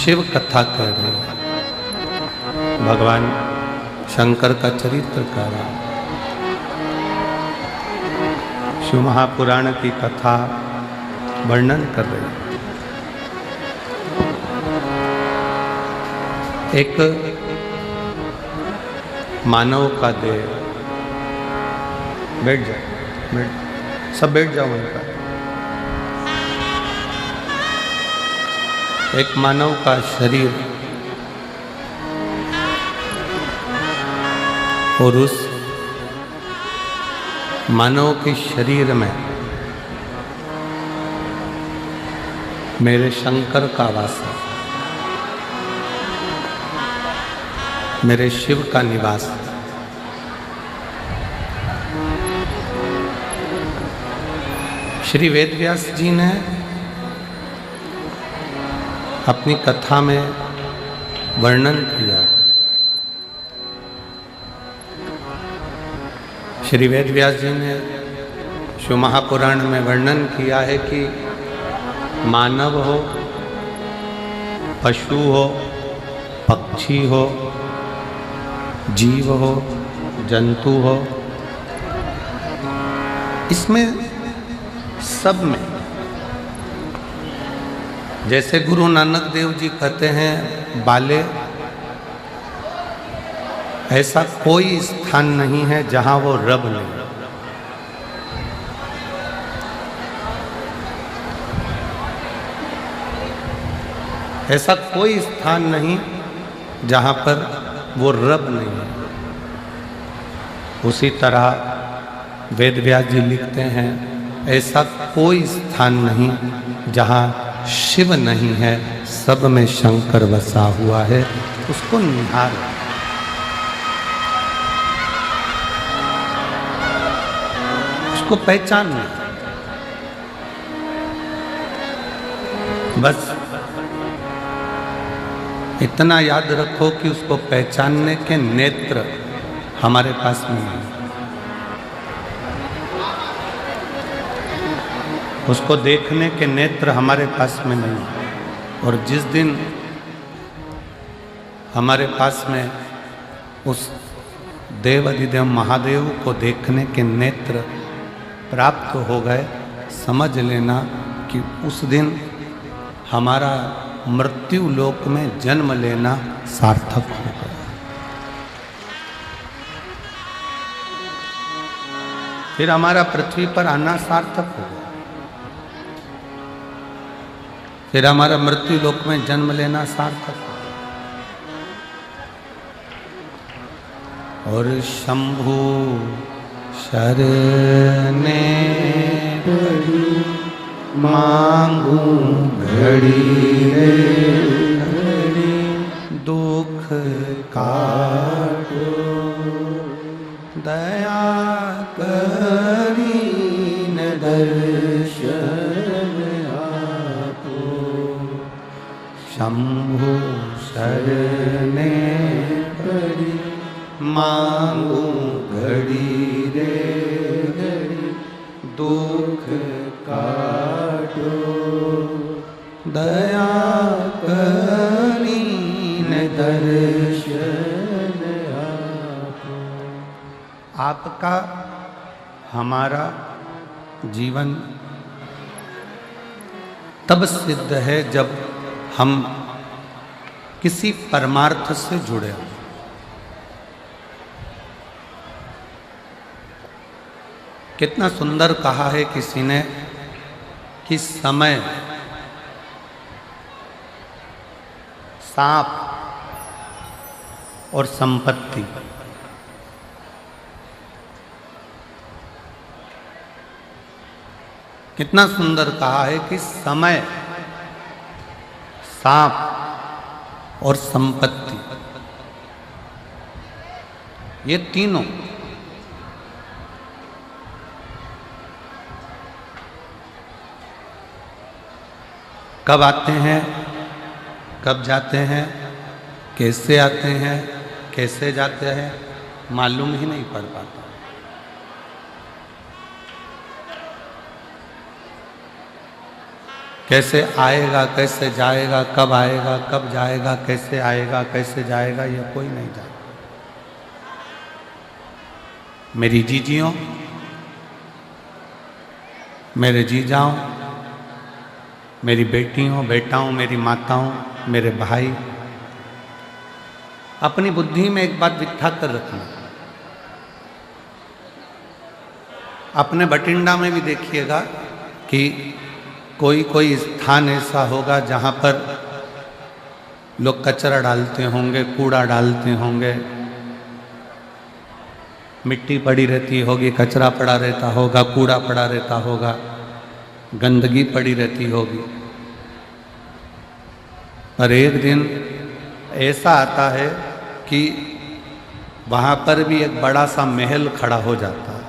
शिव कथा कर रहे हैं, भगवान शंकर का चरित्र कर रहा है। शिव महापुराण की कथा वर्णन कर रहे हैं। एक मानव का देह, बैठ जाओ, सब बैठ जाओ उनका। एक मानव का शरीर और उस मानव के शरीर में मेरे शंकर का वास है, मेरे शिव का निवास है। श्री वेदव्यास जी ने अपनी कथा में वर्णन किया। श्री वेदव्यास जी ने शिव महापुराण में वर्णन किया है कि मानव हो, पशु हो, पक्षी हो, जीव हो, जंतु हो, इसमें सब में, जैसे गुरु नानक देव जी कहते हैं बाले, ऐसा कोई स्थान नहीं है जहां वो रब नहीं। ऐसा कोई स्थान नहीं जहां पर वो रब नहीं है। उसी तरह वेदव्यास जी लिखते हैं ऐसा कोई स्थान नहीं जहां शिव नहीं है, सब में शंकर बसा हुआ है। उसको निहार, उसको पहचानना। बस इतना याद रखो कि उसको पहचानने के नेत्र हमारे पास में नहीं, उसको देखने के नेत्र हमारे पास में नहीं। और जिस दिन हमारे पास में उस देव अधिदेव महादेव को देखने के नेत्र प्राप्त हो गए, समझ लेना कि उस दिन हमारा मृत्यु लोक में जन्म लेना सार्थक हो गया। फिर हमारा पृथ्वी पर आना सार्थक हो गया, फिर हमारा मृत्यु लोक में जन्म लेना सार्थक हो गया। और शंभु शरणे पड़ी मांगू घड़ी रे घड़ी, दुख काटो दया करीन दर्शन आपो। शंभु शरणे पड़ी मांगू घड़ी रे घड़ी, दुख काटो दया करीन दर्शन आपो। आपका हमारा जीवन तब सिद्ध है जब हम किसी परमार्थ से जुड़े हों। कितना सुंदर कहा है किसी ने कि समय, सांप और संपत्ति, कितना सुंदर कहा है कि समय, सांप और संपत्ति, ये तीनों कब आते हैं, कब जाते हैं, कैसे आते हैं, कैसे जाते हैं, मालूम ही नहीं पड़ पाता। कैसे आएगा, कैसे जाएगा, कब आएगा, कब जाएगा, कैसे आएगा, कैसे जाएगा, ये कोई नहीं जानता। मेरी जीजियों, मेरे जीजाओं, मेरी बेटियों, बेटाओं, मेरी माताओं, मेरे भाई, अपनी बुद्धि में एक बात बिठा कर रखना। अपने बठिंडा में भी देखिएगा कि कोई कोई स्थान ऐसा होगा जहाँ पर लोग कचरा डालते होंगे, कूड़ा डालते होंगे, मिट्टी पड़ी रहती होगी, कचरा पड़ा रहता होगा, कूड़ा पड़ा रहता होगा, गंदगी पड़ी रहती होगी। पर एक दिन ऐसा आता है कि वहाँ पर भी एक बड़ा सा महल खड़ा हो जाता है।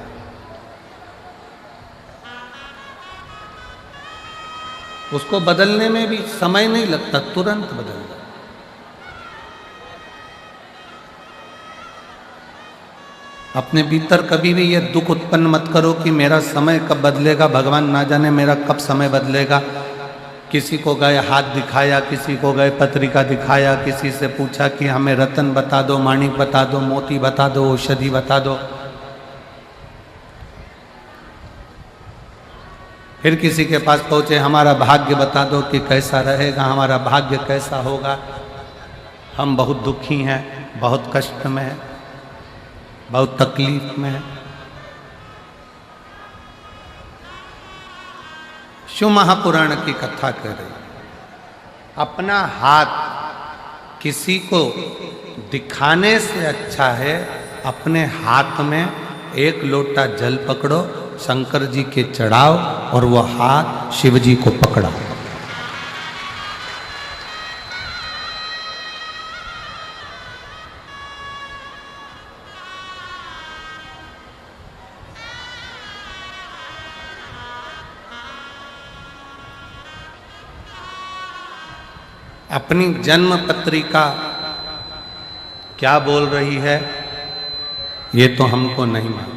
उसको बदलने में भी समय नहीं लगता, तुरंत बदल जाता। अपने भीतर कभी भी ये दुख उत्पन्न मत करो कि मेरा समय कब बदलेगा, भगवान ना जाने मेरा कब समय बदलेगा। किसी को गए हाथ दिखाया, किसी को गए पत्रिका दिखाया, किसी से पूछा कि हमें रतन बता दो, माणिक बता दो, मोती बता दो, औषधि बता दो। फिर किसी के पास पहुँचे, हमारा भाग्य बता दो कि कैसा रहेगा, हमारा भाग्य कैसा होगा। हम बहुत दुखी हैं, बहुत कष्ट में हैं, बहुत तकलीफ में है। शिव महापुराण की कथा कर रही, अपना हाथ किसी को दिखाने से अच्छा है अपने हाथ में एक लोटा जल पकड़ो, शंकर जी के चढ़ाओ और वो हाथ शिव जी को पकड़ाओ। अपनी जन्म पत्रिका क्या बोल रही है ये तो हमको नहीं मालूम,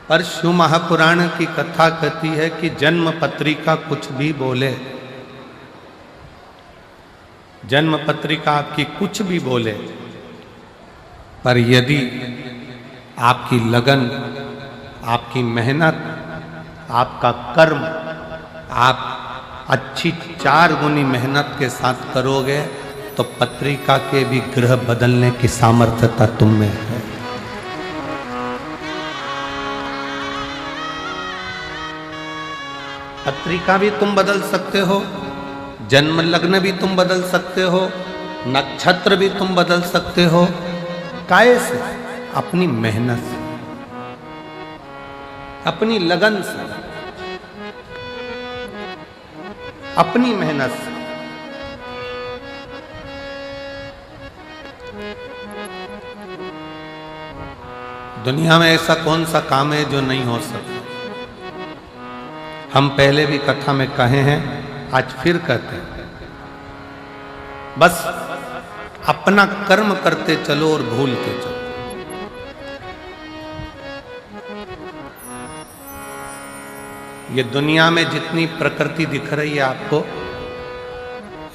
पर शिव महापुराण की कथा कहती है कि जन्म पत्रिका कुछ भी बोले, जन्म पत्रिका आपकी कुछ भी बोले, पर यदि आपकी लगन, आपकी मेहनत, आपका कर्म, आप अच्छी 4 गुनी मेहनत के साथ करोगे तो पत्रिका के भी ग्रह बदलने की सामर्थ्यता तुम में है। पत्रिका भी तुम बदल सकते हो, जन्म लग्न भी तुम बदल सकते हो, नक्षत्र भी तुम बदल सकते हो। काहे से? अपनी मेहनत से, अपनी लगन से, अपनी मेहनत से। दुनिया में ऐसा कौन सा काम है जो नहीं हो सकता? हम पहले भी कथा में कहे हैं, आज फिर कहते हैं, बस अपना कर्म करते चलो और भूलते चलो। ये दुनिया में जितनी प्रकृति दिख रही है आपको,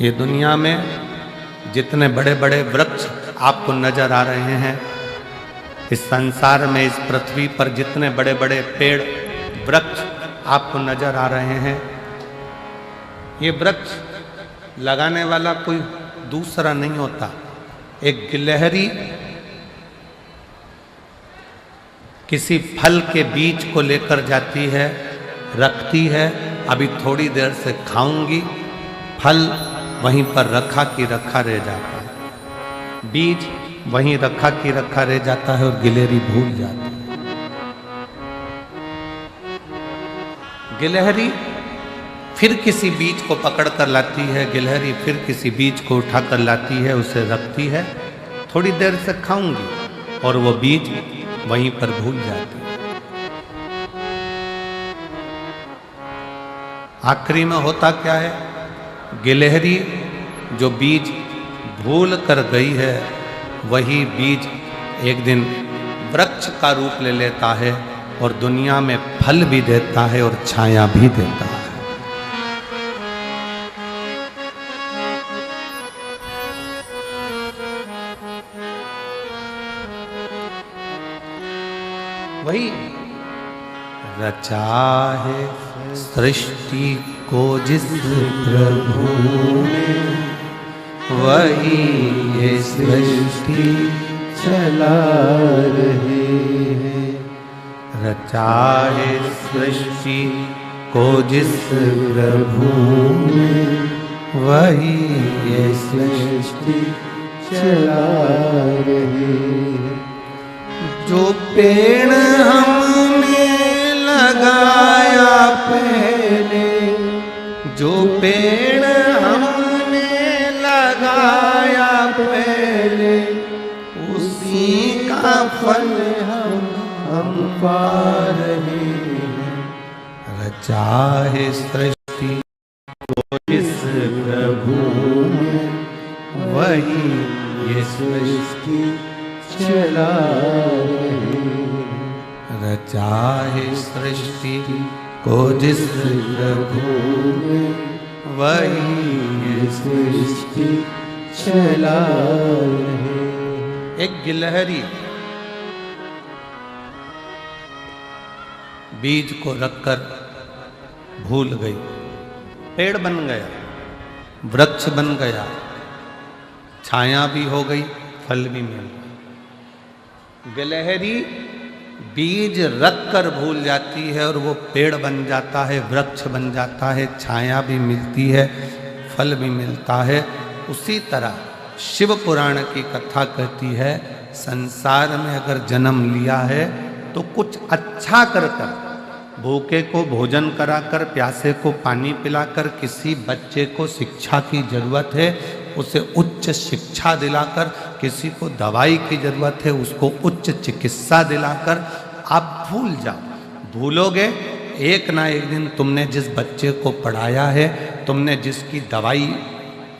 ये दुनिया में जितने बड़े बड़े वृक्ष आपको नजर आ रहे हैं, इस संसार में, इस पृथ्वी पर जितने बड़े बड़े पेड़ वृक्ष आपको नजर आ रहे हैं, ये वृक्ष लगाने वाला कोई दूसरा नहीं होता। एक गिलहरी किसी फल के बीज को लेकर जाती है, रखती है, अभी थोड़ी देर से खाऊंगी, फल वहीं पर रखा की रखा रह जाता है, बीज वहीं रखा की रखा रह जाता है और गिलहरी भूल जाती है। गिलहरी फिर किसी बीज को पकड़ कर लाती है, गिलहरी फिर किसी बीज को उठा कर लाती है, उसे रखती है, थोड़ी देर से खाऊंगी, और वो बीज वहीं पर भूल जाती है। आखिरी में होता क्या है? गिलहरी जो बीज भूल कर गई है, वही बीज एक दिन वृक्ष का रूप ले लेता है और दुनिया में फल भी देता है और छाया भी देता है। वही रचा है सृष्टि को जिस प्रभु ने, वही ये सृष्टि चला रहे हैं। रचा है सृष्टि को जिस प्रभु ने, वही ये सृष्टि चला रहे हैं। जो पेड़ हमने लगाया पहले, जो पेड़ हमने लगाया पहले, उसी का फल हम पा रहे हैं। रचा है सृष्टि को जिस प्रभु ने, वही ये सृष्टि चला रहे हैं। रचा है सृष्टि को जिस प्रभु ने, वही ये सृष्टि चला रहे हैं। एक गिलहरी बीज को रखकर भूल गई, पेड़ बन गया, वृक्ष बन गया, छाया भी हो गई, फल भी मिल गया। गिलहरी बीज रखकर भूल जाती है और वो पेड़ बन जाता है, वृक्ष बन जाता है, छाया भी मिलती है, फल भी मिलता है। उसी तरह शिव पुराण की कथा कहती है, संसार में अगर जन्म लिया है तो कुछ अच्छा कर कर, भूखे को भोजन कराकर, प्यासे को पानी पिलाकर, किसी बच्चे को शिक्षा की जरूरत है उसे उच्च शिक्षा दिलाकर, किसी को दवाई की जरूरत है उसको उच्च चिकित्सा दिलाकर आप भूल जाओ। भूलोगे एक ना एक दिन तुमने जिस बच्चे को पढ़ाया है, तुमने जिसकी दवाई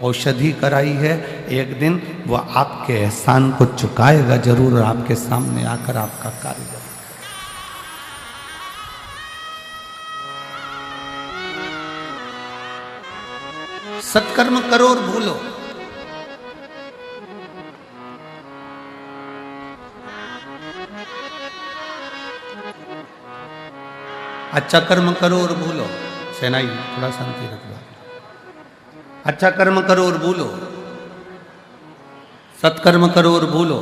औषधि कराई है, एक दिन वह आपके एहसान को चुकाएगा जरूर और आपके सामने आकर आपका कार्य करेगा। सत्कर्म करो और भूलो। अच्छा कर्म करो और भूलो। सेनाई थोड़ा शांति रखो। अच्छा कर्म करो और भूलो, सत्कर्म करो और भूलो।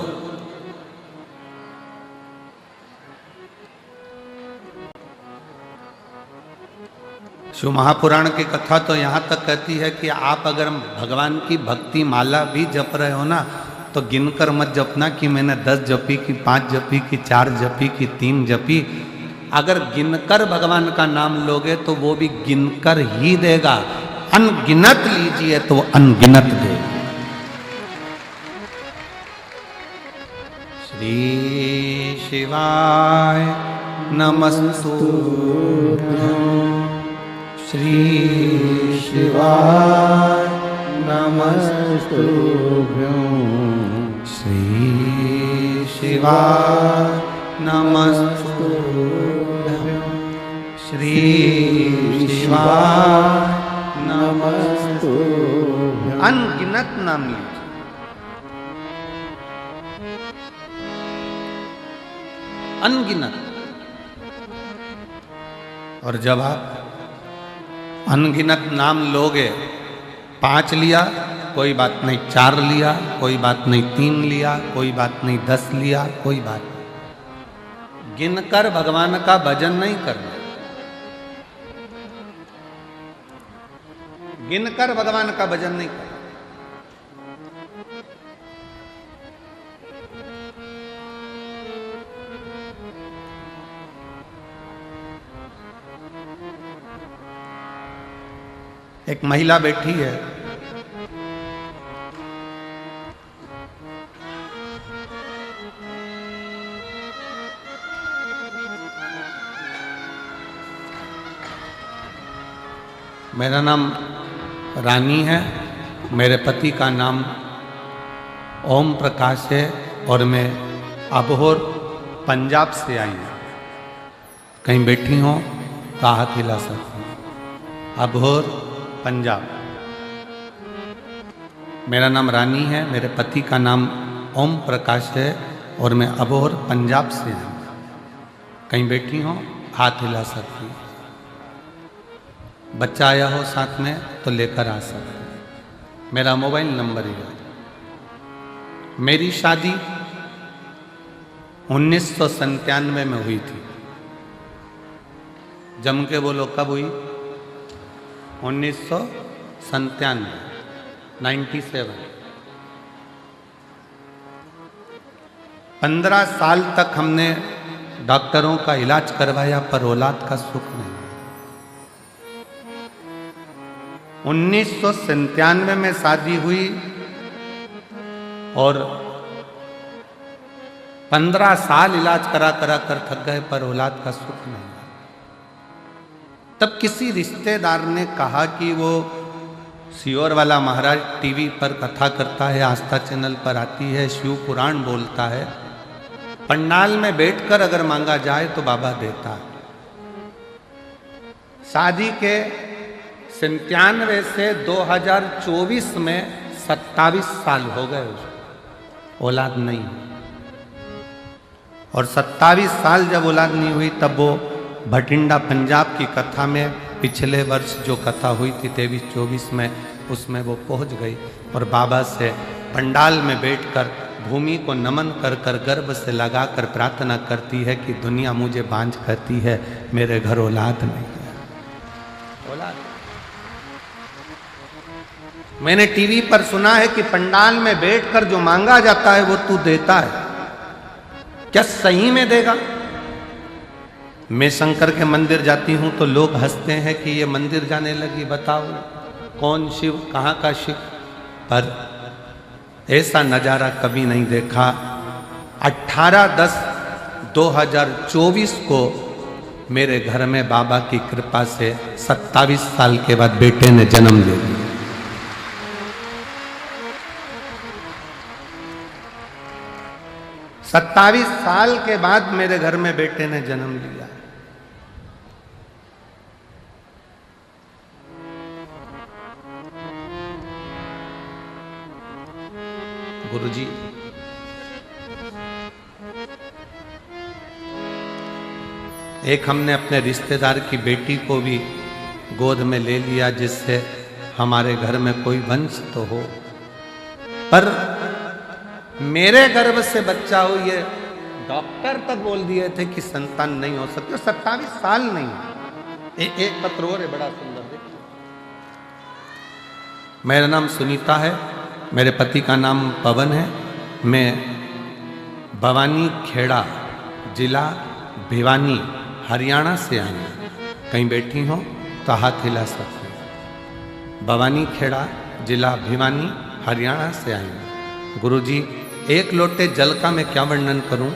शिव महापुराण की कथा तो यहाँ तक कहती है कि आप अगर भगवान की भक्ति माला भी जप रहे हो ना, तो गिनकर मत जपना कि मैंने 10 जपी कि 5 जपी कि 4 जपी कि 3 जपी। अगर गिनकर भगवान का नाम लोगे तो वो भी गिनकर ही देगा। अनगिनत लीजिए तो अनगिनत देगा। श्री शिवाय नमस्तुभ्यं, श्री शिवाय नमस्तुभ्यं, श्री शिवाय नमस्तुभ्यं, श्री शिवाय नमस्तुभ्यं। अनगिनत नाम लीजिए। अनगिनत। और जब आप अनगिनत नाम लोगे, 5 लिया कोई बात नहीं, 4 लिया कोई बात नहीं, 3 लिया कोई बात नहीं, 10 लिया कोई बात नहीं, गिनकर भगवान का भजन नहीं करना। गिनकर भगवान का भजन नहीं करना। एक महिला बैठी है, मेरा नाम रानी है, मेरे पति का नाम ओम प्रकाश है और मैं अबोहर पंजाब से आई हूँ। कहीं बैठी हो तो हाथ हिला सकती हो। अबोहर पंजाब। मेरा नाम रानी है, मेरे पति का नाम ओम प्रकाश है और मैं अबोहर पंजाब से हूँ। कहीं बैठी हो हाथ हिला सकती हो। बच्चा आया हो साथ में तो लेकर आ सकते हो। मेरा मोबाइल नंबर है। मेरी शादी 1997 में हुई थी। जम के बोलो कब हुई? 1997, 97। 15 साल तक हमने डॉक्टरों का इलाज करवाया पर औलाद का सुख नहीं। 1997 में शादी हुई और 15 साल इलाज करा कर थक गए पर औलाद का सुख नहीं। तब किसी रिश्तेदार ने कहा कि वो सियोर वाला महाराज टीवी पर कथा करता है, आस्था चैनल पर आती है, शिव पुराण बोलता है, पंडाल में बैठकर अगर मांगा जाए तो बाबा देता है। शादी के 97 से 2024 में 27 साल हो गए, औलाद नहीं। और 27 साल जब औलाद नहीं हुई तब वो भटिंडा पंजाब की कथा में पिछले वर्ष जो कथा हुई थी 23-24 में, उसमें वो पहुंच गई और बाबा से पंडाल में बैठकर भूमि को नमन कर कर गर्भ से लगाकर प्रार्थना करती है कि दुनिया मुझे बांझ करती है, मेरे घर औलाद नहीं है। औलाद मैंने टीवी पर सुना है कि पंडाल में बैठकर जो मांगा जाता है वो तू देता है। क्या सही में देगा? मैं शंकर के मंदिर जाती हूं तो लोग हंसते हैं कि ये मंदिर जाने लगी, बताओ कौन शिव, कहाँ का शिव। पर ऐसा नज़ारा कभी नहीं देखा। 18/10/2024 को मेरे घर में बाबा की कृपा से 27 साल के बाद बेटे ने जन्म ले लिया। सत्ताईस साल के बाद मेरे घर में बेटे ने जन्म लिया। गुरुजी, एक हमने अपने रिश्तेदार की बेटी को भी गोद में ले लिया जिससे हमारे घर में कोई वंश तो हो, पर मेरे गर्भ से बच्चा हो ये डॉक्टर तक बोल दिए थे कि संतान नहीं हो सकती। 27 साल नहीं। एक पत्र और है बड़ा सुंदर, देखिए। मेरा नाम सुनीता है, मेरे पति का नाम पवन है। मैं भवानी खेड़ा, जिला भिवानी, हरियाणा से आई हूँ। कहीं बैठी हो तो हाथ हिला सकते हो। भवानी खेड़ा, जिला भिवानी, हरियाणा से आई हूँ। गुरुजी, एक लोटे जल का मैं क्या वर्णन करूं।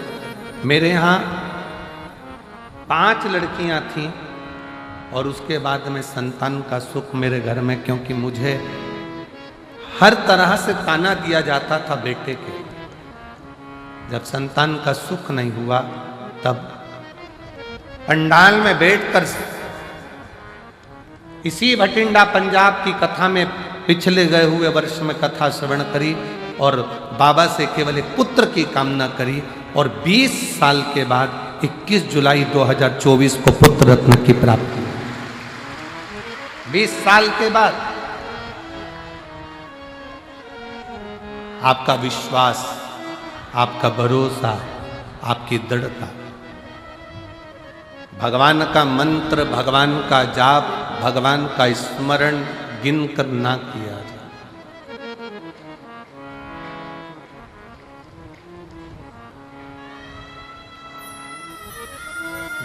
मेरे यहाँ 5 लड़कियां थीं और उसके बाद में संतान का सुख मेरे घर में, क्योंकि मुझे हर तरह से ताना दिया जाता था बेटे के। जब संतान का सुख नहीं हुआ तब पंडाल में बैठकर इसी भटिंडा पंजाब की कथा में पिछले गए हुए वर्ष में कथा श्रवण करी और बाबा से केवल एक पुत्र की कामना करी और 20 साल के बाद 21 जुलाई 2024 को पुत्र रत्न की प्राप्ति। 20 साल के बाद आपका विश्वास, आपका भरोसा, आपकी दृढ़ता, भगवान का मंत्र, भगवान का जाप, भगवान का स्मरण गिनकर ना किया जाए।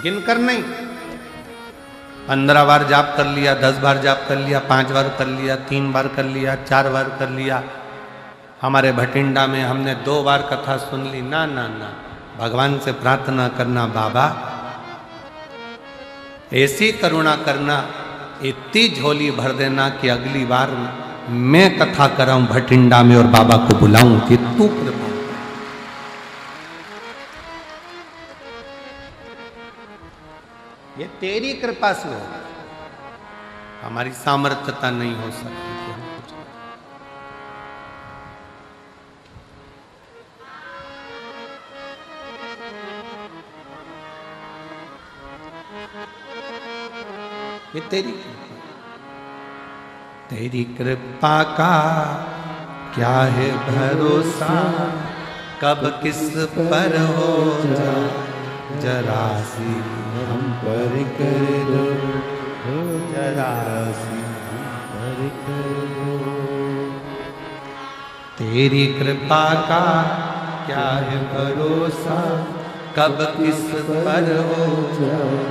गिनकर नहीं, 15 बार जाप कर लिया, 10 बार जाप कर लिया, 5 बार कर लिया, 3 बार कर लिया, 4 बार कर लिया। हमारे भटिंडा में हमने 2 बार कथा सुन ली। ना ना ना, भगवान से प्रार्थना करना, बाबा ऐसी करुणा करना, इतनी झोली भर देना कि अगली बार मैं कथा कराऊं भटिंडा में और बाबा को बुलाऊं कि तू कृपा। तेरी कृपा से होगा, हमारी सामर्थ्यता नहीं हो सकती कि हम कुछ करें। ये तेरी कृपा का क्या है भरोसा, कब किस पर हो जाए जरा सी हम पर कर दो, जरा सी हम पर कर दो। तेरी कृपा का क्या है भरोसा, कब किस पर हो जाए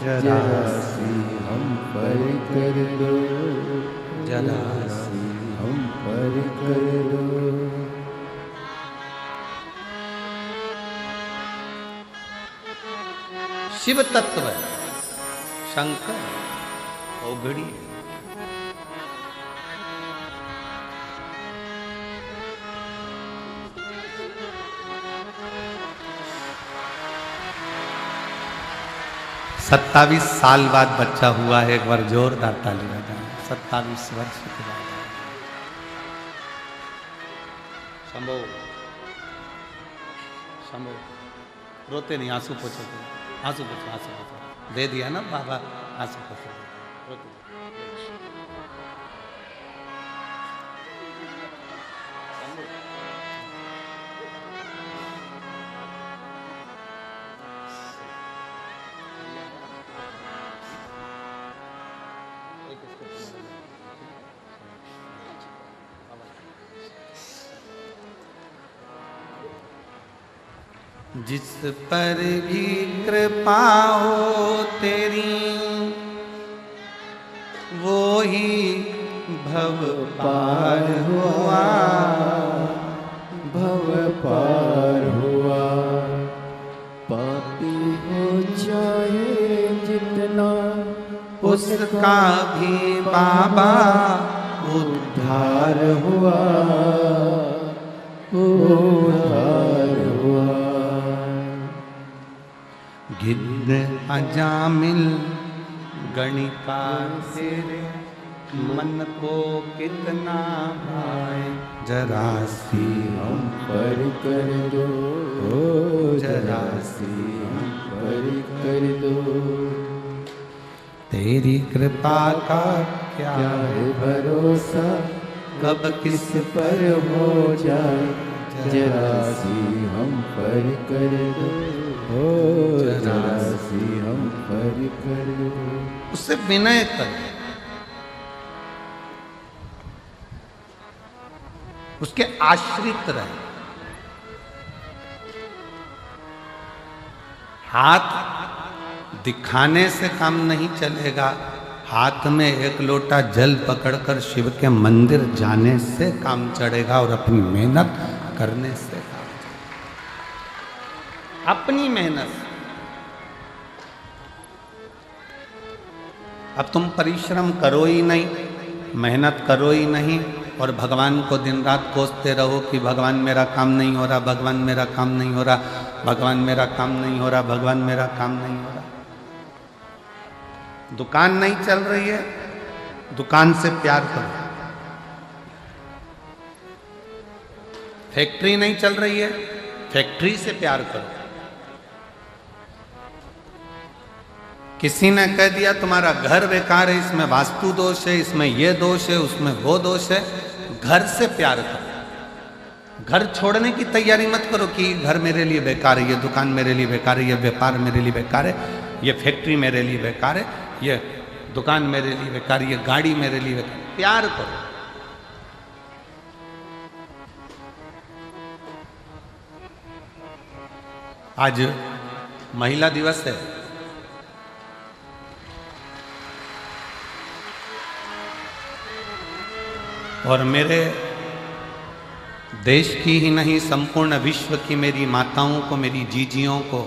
जरा सी हम पर कर दो, जरा सी हम पर कर दो। शिव तत्व है, शंकर औघड़ी है। सत्तावीस साल बाद बच्चा हुआ है, एक बार जोरदार ताली बजाएं। 27 वर्ष के बाद। शंभो शंभो, रोते नहीं, आंसू पोछो, आंसू पोछो, आंसू पोछो। दे दिया ना बाबा, आंसू पोछो, रोते। जिस पर भी कृपा हो तेरी, वो ही भव पार हुआ, भव पार हुआ। पापी हो चाहे जितना, उसका भी बाबा उद्धार हुआ, उद्धार हुआ। गिद्ध अजामिल गणिका तेरे, मन को कितना भाए जरा सी हम पर कर दो, जरा सी हम पर कर दो। तेरी कृपा का क्या क्या है भरोसा, कब किस पर हो जाए जरा सी हम पर कर दो, जरा सी हम पर कर दो। उससे विनय कर, उसके आश्रित रहे। हाथ दिखाने से काम नहीं चलेगा, हाथ में एक लोटा जल पकड़कर शिव के मंदिर जाने से काम चढ़ेगा, और अपनी मेहनत करने से काम चढ़ेगा। अपनी मेहनत। अब तुम परिश्रम करो ही नहीं, मेहनत करो ही नहीं, और भगवान को दिन रात कोसते रहो कि भगवान मेरा काम नहीं हो रहा, भगवान मेरा काम नहीं हो रहा, भगवान मेरा काम नहीं हो रहा, भगवान मेरा काम नहीं हो रहा। दुकान नहीं चल रही है, दुकान से प्यार करो। फैक्ट्री नहीं चल रही है, फैक्ट्री से प्यार करो। किसी ने कह दिया तुम्हारा घर बेकार है, इसमें वास्तु दोष है, इसमें ये दोष है, उसमें वो दोष है, घर से प्यार करो। घर छोड़ने की तैयारी मत करो कि घर मेरे लिए बेकार है, ये दुकान मेरे लिए बेकार है, ये व्यापार मेरे लिए बेकार है, ये फैक्ट्री मेरे लिए बेकार है, ये दुकान मेरे लिए बेकार है, ये गाड़ी मेरे लिए बेकार। प्यार करो। आज महिला दिवस है, और मेरे देश की ही नहीं संपूर्ण विश्व की मेरी माताओं को, मेरी जीजियों को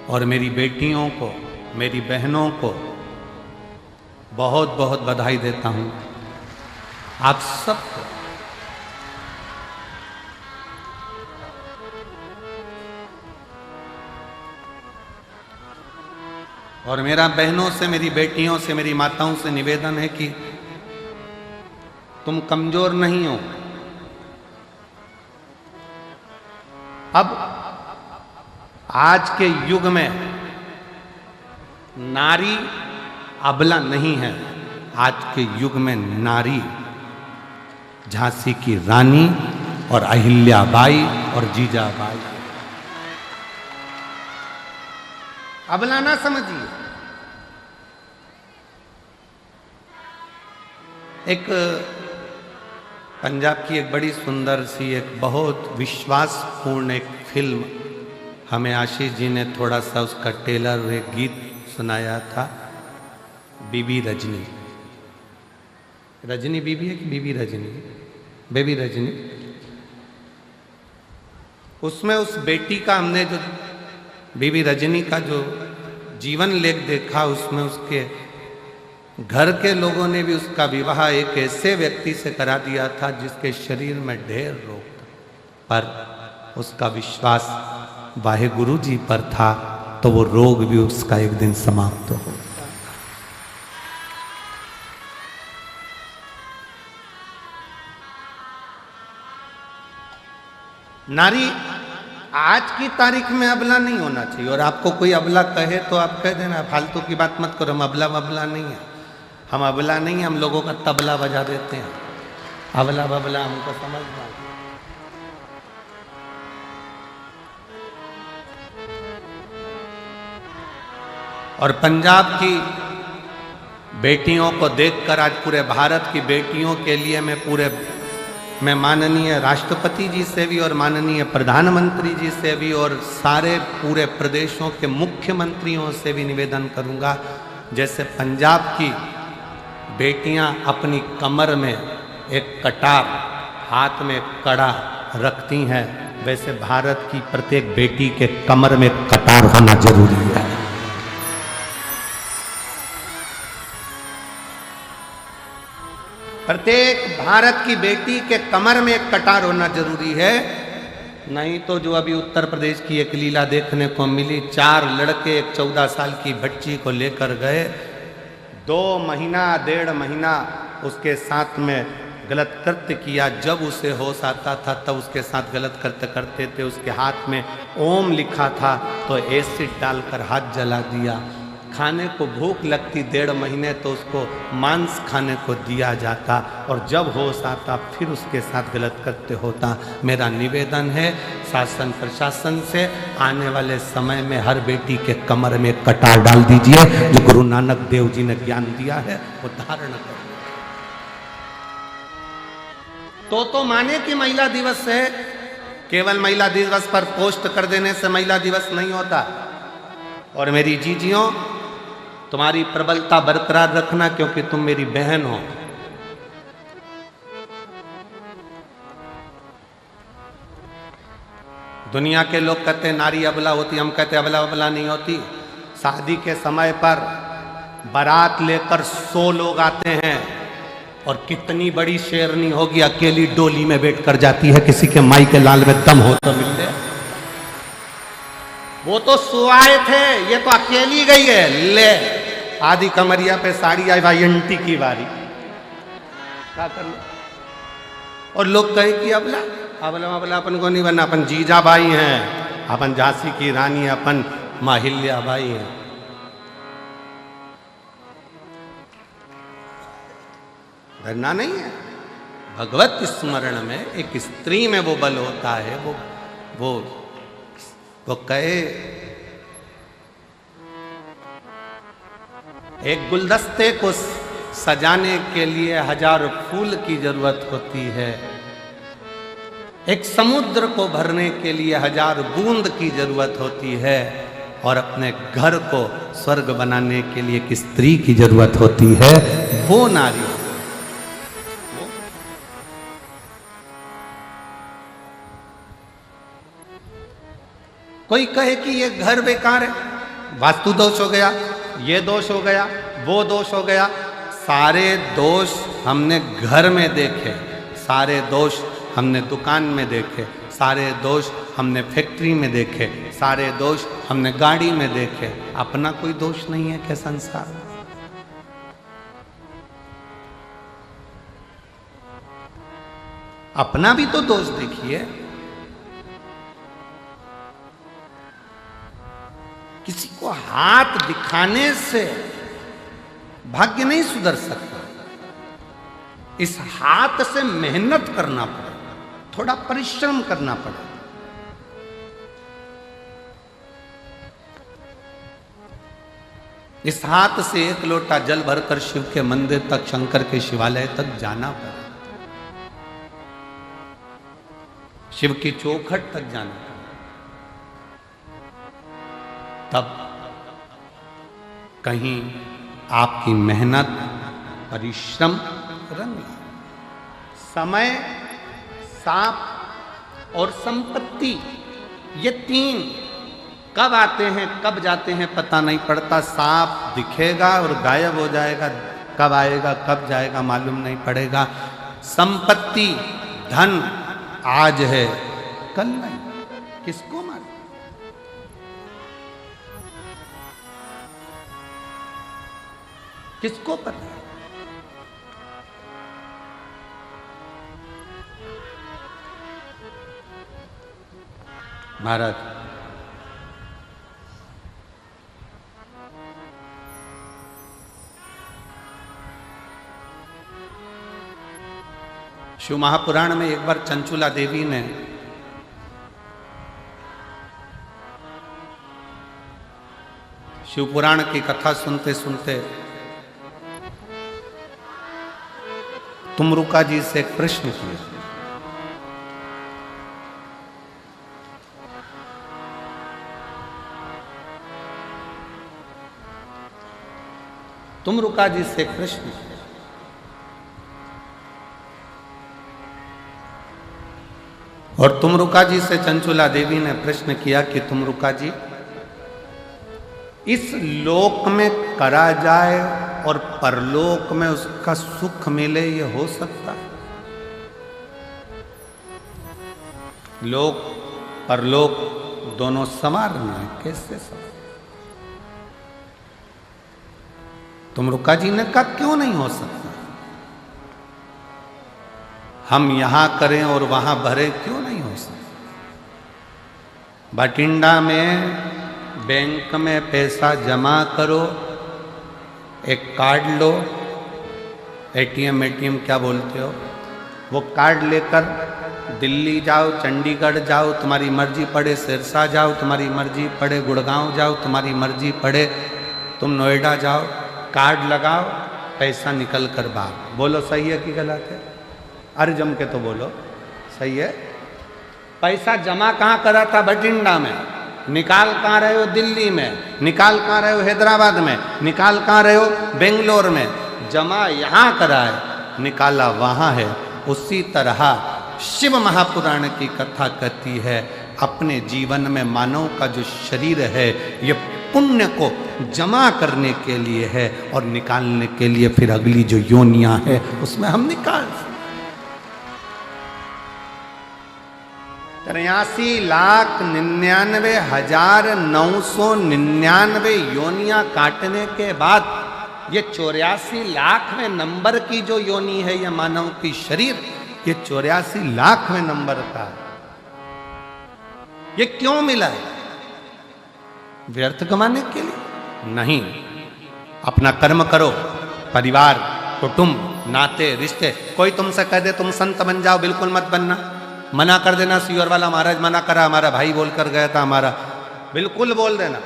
और मेरी बेटियों को, मेरी बहनों को बहुत बहुत बधाई देता हूँ। आप सबको और मेरा बहनों से, मेरी बेटियों से, मेरी माताओं से निवेदन है कि तुम कमजोर नहीं हो। अब आज के युग में नारी अबला नहीं है। आज के युग में नारी झांसी की रानी और अहिल्याबाई और जीजाबाई। अबला ना समझिए। एक पंजाब की एक बड़ी सुंदर सी, एक बहुत विश्वासपूर्ण एक फिल्म हमें आशीष जी ने थोड़ा सा उसका टेलर, एक गीत सुनाया था, बीबी रजनी। रजनी बीबी है कि बीबी रजनी? बेबी रजनी। उसमें उस बेटी का हमने जो बीबी रजनी का जो जीवन लेख देखा, उसमें उसके घर के लोगों ने भी उसका विवाह एक ऐसे व्यक्ति से करा दिया था जिसके शरीर में ढेर रोग था, पर उसका विश्वास वाहे गुरु जी पर था, तो वो रोग भी उसका एक दिन समाप्त हो। नारी आज की तारीख में अबला नहीं होना चाहिए। और आपको कोई अबला कहे तो आप कह देना, फालतू की बात मत करो, हम अबला वबला नहीं है, हम अबला नहीं है, हम लोगों का तबला बजा देते हैं। अबला बबला हमको समझना। और पंजाब की बेटियों को देखकर आज पूरे भारत की बेटियों के लिए मैं माननीय राष्ट्रपति जी से भी और माननीय प्रधानमंत्री जी से भी और सारे पूरे प्रदेशों के मुख्यमंत्रियों से भी निवेदन करूंगा, जैसे पंजाब की बेटियां अपनी कमर में एक कटार, हाथ में कड़ा रखती हैं, वैसे भारत की प्रत्येक बेटी के कमर में कटार होना जरूरी है। प्रत्येक भारत की बेटी के कमर में एक कटार होना जरूरी है। नहीं तो जो अभी उत्तर प्रदेश की एक लीला देखने को मिली, 4 लड़के एक 14 साल की बच्ची को लेकर गए, 2 महीना 1.5 महीना उसके साथ में गलत कृत्य किया। जब उसे होश आता था तब उसके साथ गलत कृत्य करते थे। उसके हाथ में ओम लिखा था तो एसिड डालकर हाथ जला दिया। खाने को भूख लगती 1.5 महीने तो उसको मांस खाने को दिया जाता, और जब होश आता फिर उसके साथ गलत कृत्य होता। मेरा निवेदन है शासन प्रशासन से, आने वाले समय में हर बेटी के कमर में कटार डाल दीजिए। जो गुरु नानक देव जी ने ज्ञान दिया है वो धारण करो। तो माने कि महिला दिवस है, केवल महिला दिवस पर पोस्ट कर देने से महिला दिवस नहीं होता। और मेरी जीजियों, तुम्हारी प्रबलता बरकरार रखना, क्योंकि तुम मेरी बहन हो। दुनिया के लोग कहते हैं नारी अबला होती, हम कहते अबला अबला नहीं होती। शादी के समय पर बारात लेकर 100 लोग आते हैं, और कितनी बड़ी शेरनी होगी अकेली डोली में बैठ कर जाती है, किसी के माई के लाल में दम हो तो मिल जाए। वो तो सुआए थे, ये तो अकेली गई है। ले आधी कमरिया पे साड़ी आई, भाई अंटी की बारी क्या करना। और लोग कहे कि अबला अबला अबला अपन को नहीं बनना, अपन जीजाबाई हैं, अपन झांसी की रानी, अपन अहिल्याबाई हैं। डरना नहीं है। भगवत स्मरण में एक स्त्री में वो बल होता है। वो कहे एक गुलदस्ते को सजाने के लिए 1000 फूल की जरूरत होती है, एक समुद्र को भरने के लिए 1000 बूंद की जरूरत होती है, और अपने घर को स्वर्ग बनाने के लिए एक स्त्री की जरूरत होती है। वो नारी कोई कहे कि ये घर बेकार है, वास्तु दोष हो गया, ये दोष हो गया, वो दोष हो गया। सारे दोष हमने घर में देखे, सारे दोष हमने दुकान में देखे, सारे दोष हमने फैक्ट्री में देखे, सारे दोष हमने गाड़ी में देखे। अपना कोई दोष नहीं है क्या संसार में? अपना भी तो दोष देखिए। किसी को हाथ दिखाने से भाग्य नहीं सुधर सकता। इस हाथ से मेहनत करना पड़े, थोड़ा परिश्रम करना पड़े। इस हाथ से एक लोटा जल भरकर शिव के मंदिर तक, शंकर के शिवालय तक जाना पड़े, शिव की चौखट तक जाना पड़े, तब कहीं आपकी मेहनत, परिश्रम रंग लाए। समय, सांप और संपत्ति, ये तीन कब आते हैं कब जाते हैं पता नहीं पड़ता। सांप दिखेगा और गायब हो जाएगा, कब आएगा कब जाएगा मालूम नहीं पड़ेगा। संपत्ति, धन आज है कल नहीं, किसको मालूम? किसको पता है? महाराज, शिव महापुराण में एक बार चंचुला देवी ने शिव पुराण की कथा सुनते सुनते तुमरुका जी से एक प्रश्न किया। तुमरुका जी से एक प्रश्न किया और तुमरुका जी से चंचुला देवी ने प्रश्न किया कि तुमरुका जी, इस लोक में करा जाए और परलोक में उसका सुख मिले, ये हो सकता है? लोक परलोक दोनों संवारना है, कैसे संवार? तुमरुका जी ने कहा क्यों नहीं हो सकता? हम यहां करें और वहां भरे, क्यों नहीं हो सकता? बठिंडा में बैंक में पैसा जमा करो, एक कार्ड लो, एटीएम क्या बोलते हो, वो कार्ड लेकर दिल्ली जाओ, चंडीगढ़ जाओ, तुम्हारी मर्जी पड़े सिरसा जाओ, तुम्हारी मर्जी पड़े गुड़गांव जाओ, तुम्हारी मर्जी पड़े तुम नोएडा जाओ, कार्ड लगाओ, पैसा निकल कर बाहर। बोलो सही है कि गलत है? अरे जम के तो बोलो सही है। पैसा जमा कहाँ करा था? बठिंडा में। निकाल कहाँ रहे हो? दिल्ली में। निकाल कहाँ रहे हो? हैदराबाद में। निकाल कहाँ रहे हो? बेंगलोर में। जमा यहाँ करा है, निकाला वहाँ है। उसी तरह शिव महापुराण की कथा कहती है, अपने जीवन में मानव का जो शरीर है ये पुण्य को जमा करने के लिए है और निकालने के लिए फिर अगली जो योनियां है उसमें हम निकाल 83,99,999 योनियां काटने के बाद ये 84,00,000वें नंबर की जो योनि है, ये मानव की शरीर, ये 84,00,000वें नंबर का। ये क्यों मिला है? व्यर्थ कमाने के लिए नहीं। अपना कर्म करो, परिवार, कुटुंब, नाते, रिश्ते। कोई तुमसे कह दे तुम संत बन जाओ, बिल्कुल मत बनना। मना कर देना, सीवर वाला महाराज मना करा, हमारा भाई बोल कर गया था, हमारा, बिल्कुल बोल देना।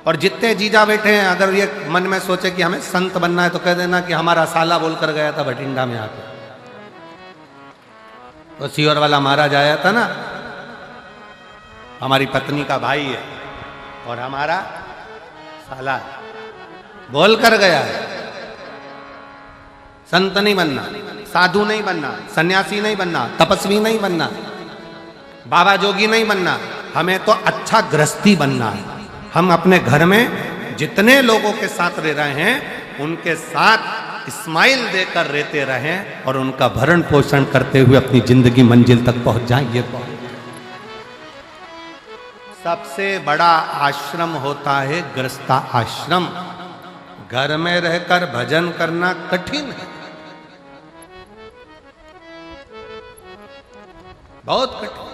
और जितने जीजा बैठे हैं, अगर ये मन में सोचे कि हमें संत बनना है तो कह देना कि हमारा साला बोल कर गया था बठिंडा में आकर। तो सीवर वाला महाराज आया था ना, हमारी पत्नी का भाई है और हमारा साला बोल कर गया है। संत नहीं बनना, साधु नहीं बनना, सन्यासी नहीं बनना, तपस्वी नहीं बनना, बाबा जोगी नहीं बनना, हमें तो अच्छा गृहस्थी बनना है। हम अपने घर में जितने लोगों के साथ रह रहे हैं उनके साथ स्माइल देकर रहते रहें और उनका भरण पोषण करते हुए अपनी जिंदगी मंजिल तक पहुंच जाएं। ये सबसे बड़ा आश्रम होता है गृहस्था आश्रम। घर में रहकर भजन करना कठिन है, बहुत कठिन।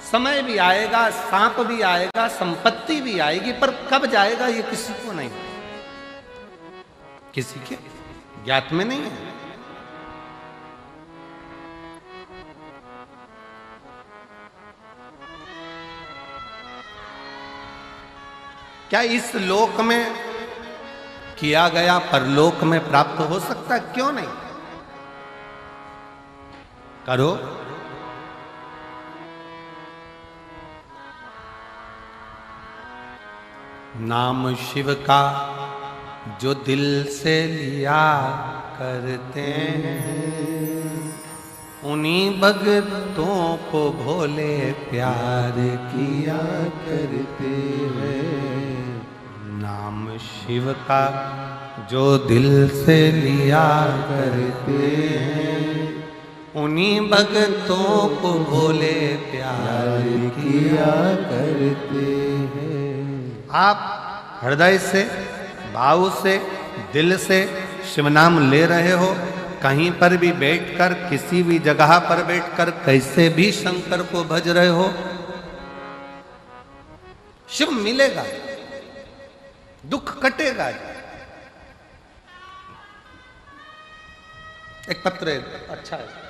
समय भी आएगा, सांप भी आएगा, संपत्ति भी आएगी, पर कब जाएगा ये किसी को नहीं, किसी के ज्ञात में नहीं है। क्या इस लोक में किया गया परलोक में प्राप्त हो सकता है? क्यों नहीं? करो। नाम शिव का जो दिल से लिया करते हैं, उन्हीं भक्तों को भोले प्यार किया करते हैं। नाम शिव का जो दिल से लिया करते हैं, उन्हीं भक्तों को भोले प्यार किया करते हैं। आप हृदय से, भाव से, दिल से शिव नाम ले रहे हो, कहीं पर भी बैठकर, किसी भी जगह पर बैठकर कैसे भी शंकर को भज रहे हो, शिव मिलेगा, दुख कटेगा। एक पत्र है, अच्छा है।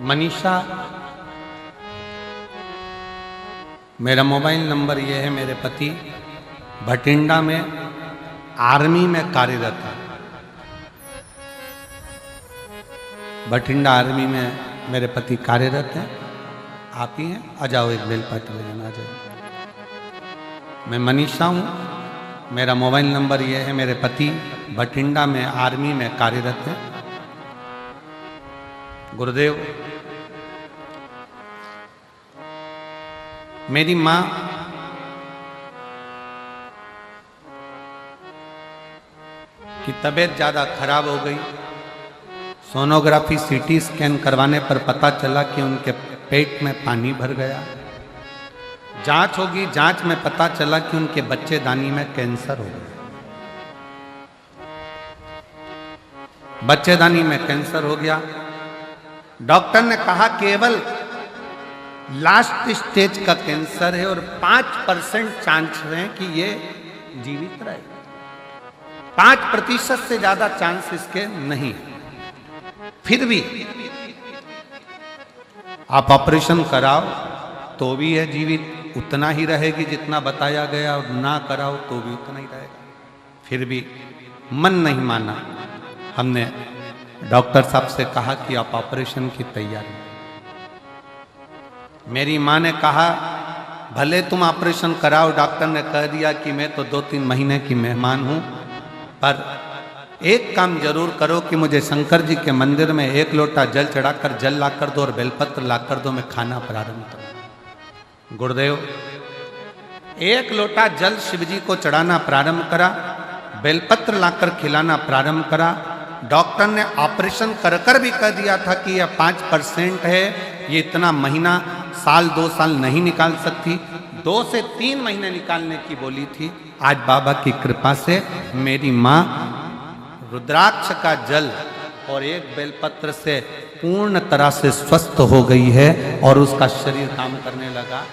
मनीषा, मेरा मोबाइल नंबर ये है। मेरे पति भटिंडा में आर्मी में कार्यरत है। भटिंडा आर्मी में मेरे पति कार्यरत हैं। आप ही हैं? आ जाओ, एक बेलपाती ले जाना, आ जाओ। मैं मनीषा हूँ, मेरा मोबाइल नंबर ये है। मेरे पति भटिंडा में आर्मी में कार्यरत हैं। गुरुदेव, मेरी माँ की तबीयत ज़्यादा खराब हो गई। सोनोग्राफी, सीटी स्कैन करवाने पर पता चला कि उनके पेट में पानी भर गया। जांच होगी, जांच में पता चला कि उनके बच्चेदानी में कैंसर हो गया। बच्चेदानी में कैंसर हो गया। डॉक्टर ने कहा केवल लास्ट स्टेज का कैंसर है और 5% चांस है कि ये जीवित रहे। 5% से ज्यादा चांस इसके नहीं। फिर भी आप ऑपरेशन कराओ तो भी है जीवित, उतना ही रहेगी जितना बताया गया, और ना कराओ तो भी उतना ही रहेगा। फिर भी मन नहीं माना। हमने डॉक्टर साहब से कहा कि आप ऑपरेशन की तैयारी। मेरी माँ ने कहा भले तुम ऑपरेशन कराओ, डॉक्टर ने कह दिया कि मैं तो 2-3 महीने की मेहमान हूँ, पर एक काम जरूर करो कि मुझे शंकर जी के मंदिर में 1 लोटा जल चढ़ाकर जल लाकर दो और बेलपत्र लाकर दो, मैं खाना प्रारंभ करूँ। गुरुदेव, 1 लोटा जल शिव जी को चढ़ाना प्रारंभ करा, बेलपत्र लाकर खिलाना प्रारंभ करा। डॉक्टर ने ऑपरेशन कर कर भी कह दिया था कि यह 5% है, ये इतना महीना, साल 2 साल नहीं निकाल सकती। 2 से 3 महीने निकालने की बोली थी, आज बाबा की कृपा से मेरी माँ रुद्राक्ष का जल और एक बेलपत्र से पूर्ण तरह से स्वस्थ हो गई है और उसका शरीर काम करने लगा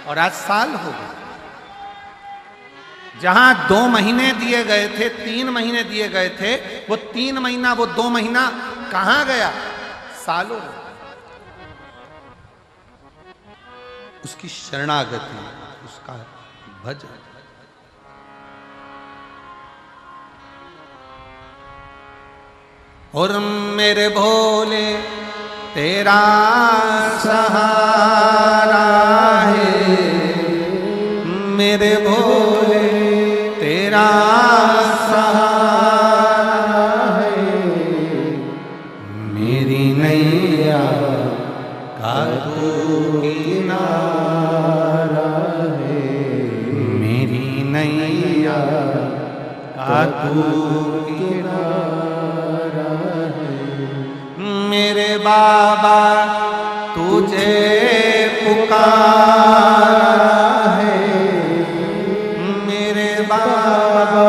और आज साल हो गया। जहां 2 महीने दिए गए थे, 3 महीने दिए गए थे, वो 3 महीना, वो 2 महीना कहां गया? सालों। उसकी शरणागति, उसका भजन। और मेरे भोले तेरा सहारा है, मेरे भोले तेरा सहारा है, मेरी नैया का तू किनारा है, मेरी नैया का तू किनारा है। मेरे बाबा तुझे पुकारा है, मेरे बाबा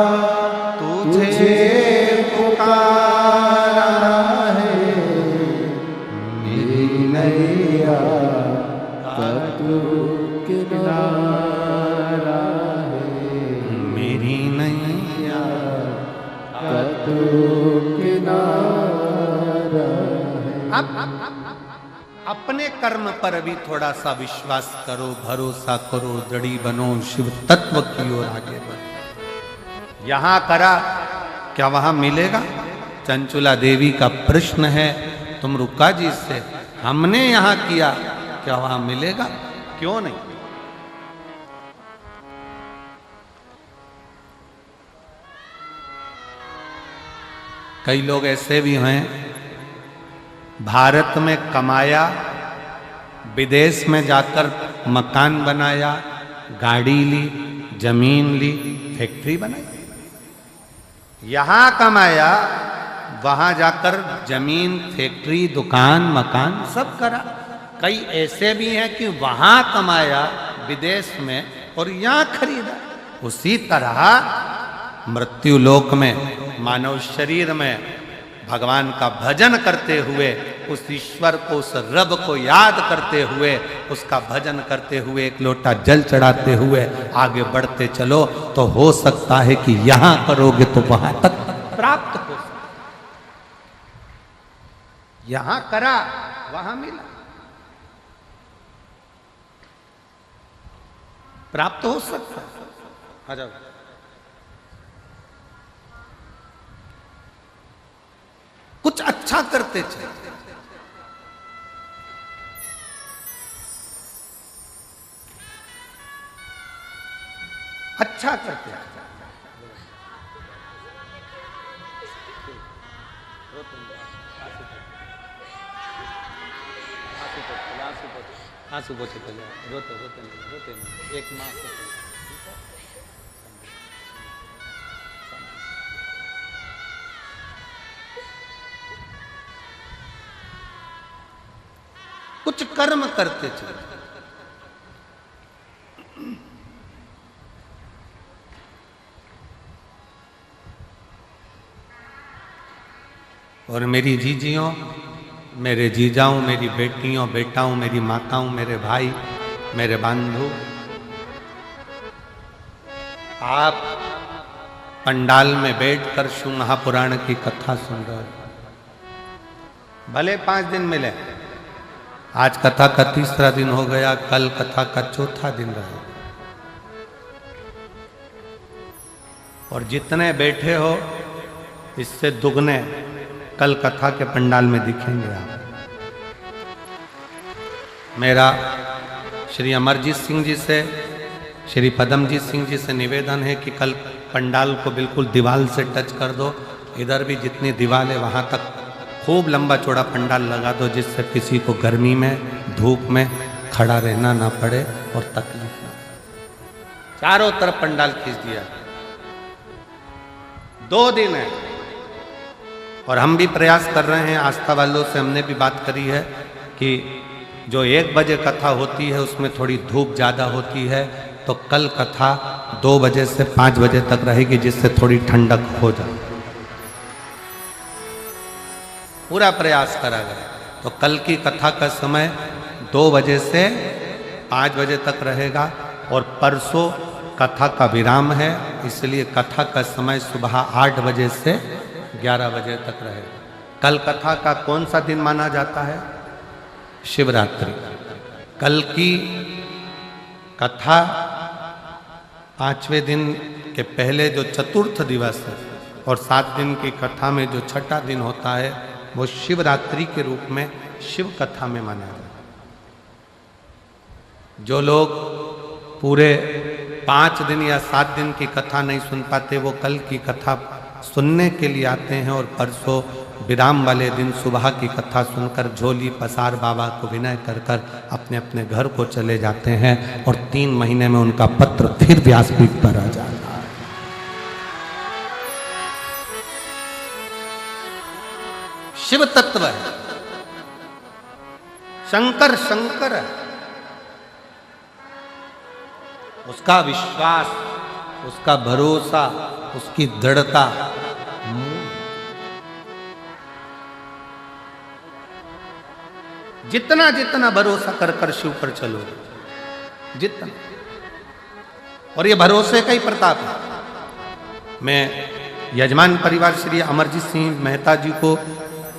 तुझे पुकारा है, मेरी नैया का तू किनारा है, मेरी नैया का तू किनारा है। अपने कर्म पर भी थोड़ा सा विश्वास करो, भरोसा करो, दृढ़ी बनो, शिव तत्व की ओर आगे बढ़ो। यहां करा, क्या वहां मिलेगा? चंचुला देवी का प्रश्न है तुम रुक्का जी से, हमने यहां किया, क्या वहां मिलेगा? क्यों नहीं? कई लोग ऐसे भी हैं, भारत में कमाया, विदेश में जाकर मकान बनाया, गाड़ी ली, जमीन ली, फैक्ट्री बनाई। यहां कमाया, वहां जाकर जमीन, फैक्ट्री, दुकान, मकान सब करा। कई ऐसे भी हैं कि वहां कमाया विदेश में और यहां खरीदा। उसी तरह मृत्यु लोक में, मानव शरीर में भगवान का भजन करते हुए, उस ईश्वर को, उस रब को याद करते हुए, उसका भजन करते हुए, एक लोटा जल चढ़ाते हुए आगे बढ़ते चलो, तो हो सकता है कि यहां करोगे तो वहां तक प्राप्त हो सकता। यहां करा, वहां मिला, प्राप्त हो सकता। आ जाओ। कुछ अच्छा करते चले, अच्छा करते आंसू पोछे तो रोते रोते रोते एक माँ कुछ कर्म करते चले। और मेरी जीजियों, मेरे जीजाओं, मेरी बेटियों, बेटाओं, मेरी माताओं, मेरे भाई, मेरे बंधु, आप पंडाल में बैठकर शिव महापुराण की कथा सुन रहे हो। भले 5 दिन मिले, आज कथा का 3रा दिन हो गया, कल कथा का 4था दिन रहा। और जितने बैठे हो इससे दुगने कल कथा के पंडाल में दिखेंगे आप। मेरा श्री अमरजीत सिंह जी से, श्री पदमजीत सिंह जी से निवेदन है कि कल पंडाल को बिल्कुल दीवार से टच कर दो। इधर भी जितनी दीवार है वहाँ तक खूब लंबा चौड़ा पंडाल लगा दो, जिससे किसी को गर्मी में, धूप में खड़ा रहना ना पड़े और तकलीफ ना। चारों तरफ पंडाल खींच दिया। 2 दिन है और हम भी प्रयास कर रहे हैं, आस्था वालों से हमने भी बात करी है कि जो 1 बजे कथा होती है उसमें थोड़ी धूप ज़्यादा होती है, तो कल कथा 2 बजे से 5 बजे तक रहेगी, जिससे थोड़ी ठंडक हो जाए। पूरा प्रयास करा गया। तो कल की कथा का समय 2 बजे से 5 बजे तक रहेगा और परसों कथा का विराम है, इसलिए कथा का समय सुबह 8 बजे से 11 बजे तक रहेगा। कल कथा का कौन सा दिन माना जाता है? शिवरात्रि। कल की कथा 5वें दिन के पहले जो चतुर्थ दिवस है और 7 दिन की कथा में जो छठा दिन होता है वो शिवरात्रि के रूप में शिव कथा में माना जाता है। जो लोग पूरे 5 दिन या 7 दिन की कथा नहीं सुन पाते वो कल की कथा सुनने के लिए आते हैं और परसों विराम वाले दिन सुबह की कथा सुनकर झोली पसार बाबा को विनय कर कर अपने अपने घर को चले जाते हैं और 3 महीने में उनका पत्र फिर व्यासपीठ पर आ जाता है। शिव तत्व है, शंकर शंकर है, उसका विश्वास, उसका भरोसा, उसकी दृढ़ता जितना जितना भरोसा कर कर शिव पर चलो, जितना, और ये भरोसे का ही प्रताप है। मैं यजमान परिवार श्री अमरजीत सिंह मेहता जी को,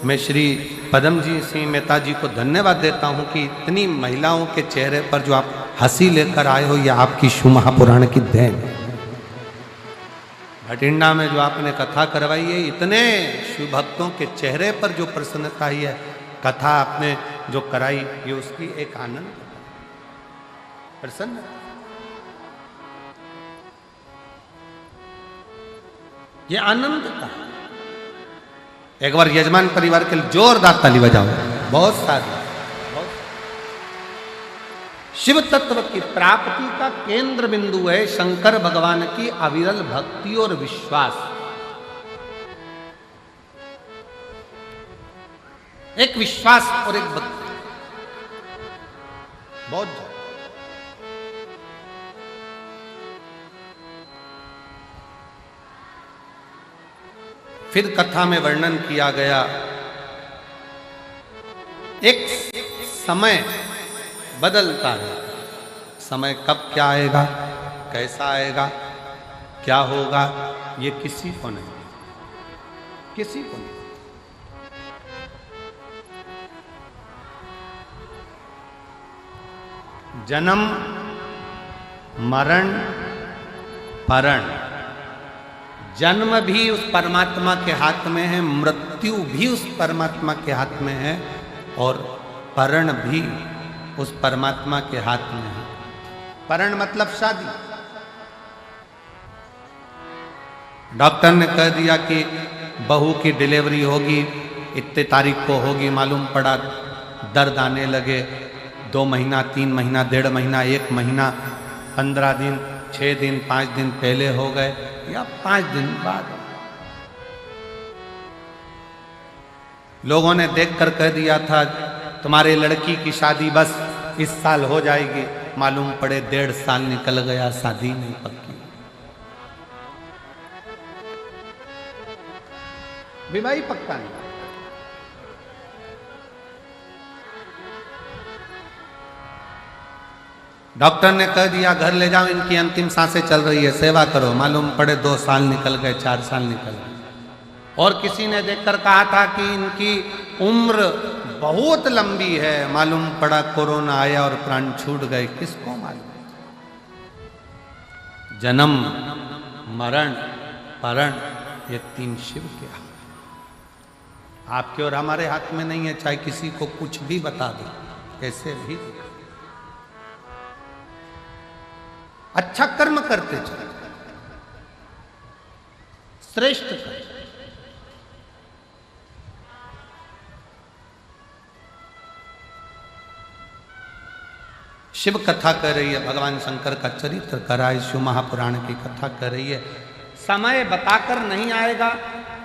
मैं श्री पदमजी सिंह मेहता जी को धन्यवाद देता हूं कि इतनी महिलाओं के चेहरे पर जो आप हंसी लेकर आए हो, यह आपकी शिव महापुराण की देन है। भटिंडा में जो आपने कथा करवाई है, इतने शिव भक्तों के चेहरे पर जो प्रसन्नता आई है, कथा आपने जो कराई, ये उसकी एक आनंद प्रसन्न, ये आनंद था। एक बार यजमान परिवार के लिए जोरदार ताली बजाओ। बहुत सारी शिव तत्व की प्राप्ति का केंद्र बिंदु है शंकर भगवान की अविरल भक्ति और विश्वास। एक विश्वास और एक भक्ति, बहुत ज्यादा। फिर कथा में वर्णन किया गया एक समय बदलता है। समय कब क्या आएगा, कैसा आएगा, क्या होगा, ये किसी को नहीं, किसी को नहीं। जन्म मरण परण, जन्म भी उस परमात्मा के हाथ में है, मृत्यु भी उस परमात्मा के हाथ में है और परण भी उस परमात्मा के हाथ में है। परण मतलब शादी। डॉक्टर ने कह दिया कि बहू की डिलीवरी होगी, इतने तारीख को होगी, मालूम पड़ा दर्द आने लगे, 2 महीना, 3 महीना, 1.5 महीना, 1 महीना, 15 दिन, 6 दिन, 5 दिन पहले हो गए या 5 दिन बाद। लोगों ने देखकर कह दिया था तुम्हारे लड़की की शादी बस इस साल हो जाएगी, मालूम पड़े 1.5 साल निकल गया, शादी नहीं पक्की। विवाह ही पक्का नहीं। डॉक्टर ने कह दिया घर ले जाओ, इनकी अंतिम सांसें चल रही है, सेवा करो, मालूम पड़े 2 साल निकल गए, 4 साल निकल गए। और किसी ने देखकर कहा था कि इनकी उम्र बहुत लंबी है, मालूम पड़ा कोरोना आया और प्राण छूट गए, किसको मालूम। जन्म मरण परण ये 3 शिव के हाथ, आपके और हमारे हाथ में नहीं है। चाहे किसी को कुछ भी बता दो, कैसे भी अच्छा कर्म करते चले, श्रेष्ठ कर्म। शिव कथा कर रही है, भगवान शंकर का चरित्र कराए, शिव महापुराण की कथा कर रही है। समय बताकर नहीं आएगा,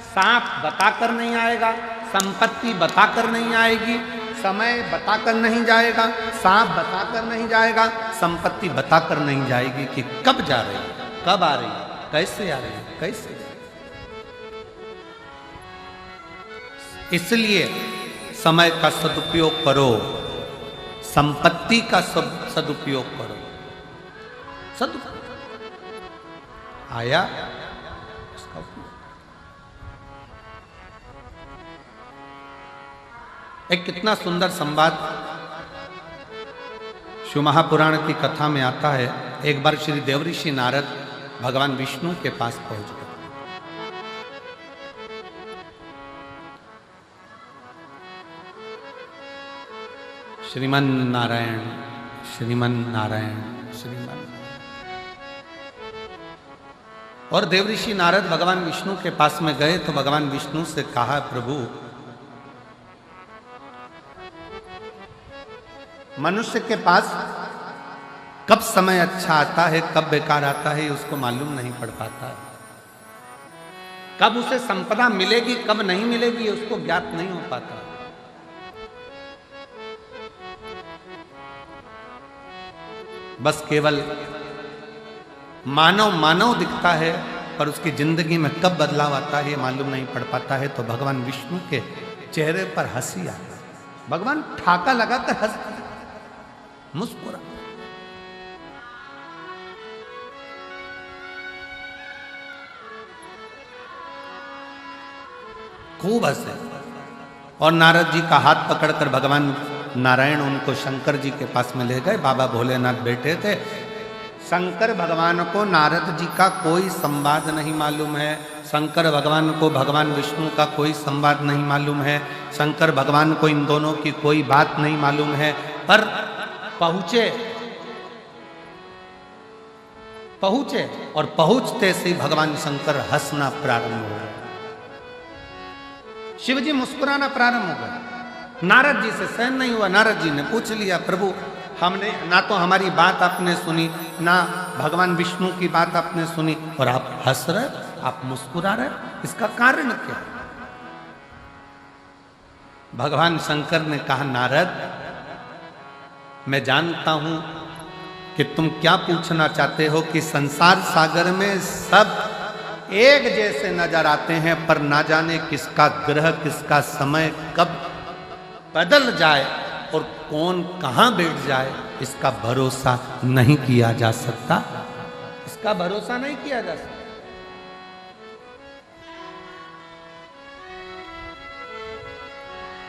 सांप बताकर नहीं आएगा, संपत्ति बताकर नहीं आएगी, समय बताकर नहीं जाएगा, सांप बताकर नहीं जाएगा, संपत्ति बताकर नहीं जाएगी कि कब जा रही है, कब आ रही है, कैसे आ रही है, कैसे। इसलिए समय का सदुपयोग करो, संपत्ति का सदुपयोग करो। आया उसका उपयोग। एक कितना सुंदर संवाद शिव महापुराण की कथा में आता है। एक बार श्री देवऋषि नारद भगवान विष्णु के पास पहुंच गए। श्रीमन नारायण, श्रीमन नारायण, श्रीमन। और देवऋषि नारद भगवान विष्णु के पास में गए तो भगवान विष्णु से कहा, प्रभु मनुष्य के पास कब समय अच्छा आता है, कब बेकार आता है, उसको मालूम नहीं पड़ पाता है। कब उसे संपदा मिलेगी, कब नहीं मिलेगी, उसको ज्ञात नहीं हो पाता। बस केवल मानव दिखता है, पर उसकी जिंदगी में कब बदलाव आता है ये मालूम नहीं पड़ पाता है। तो भगवान विष्णु के चेहरे पर हंसी आ गई। भगवान ठाका लगाकर हंस, मुस्कुरा। खूब हंसे। और नारद जी का हाथ पकड़कर भगवान नारायण उनको शंकर जी के पास में ले गए। बाबा भोलेनाथ बैठे थे। शंकर भगवान को नारद जी का कोई संवाद नहीं मालूम है, शंकर भगवान को भगवान विष्णु का कोई संवाद नहीं मालूम है, शंकर भगवान को इन दोनों की कोई बात नहीं मालूम है। पर पहुंचे और पहुंचते से भगवान शंकर हंसना प्रारंभ हो गए, शिव जी मुस्कुराना प्रारंभ हो गए। नारद जी से सहन नहीं हुआ। नारद जी ने पूछ लिया, प्रभु हमने ना तो हमारी बात आपने सुनी, ना भगवान विष्णु की बात आपने सुनी, और आप हंस रहे, आप मुस्कुरा रहे, इसका कारण क्या? भगवान शंकर ने कहा, नारद मैं जानता हूं कि तुम क्या पूछना चाहते हो, कि संसार सागर में सब एक जैसे नजर आते हैं, पर ना जाने किसका ग्रह, किसका समय कब बदल जाए और कौन कहां बैठ जाए, इसका भरोसा नहीं किया जा सकता। इसका भरोसा नहीं किया जा सकता।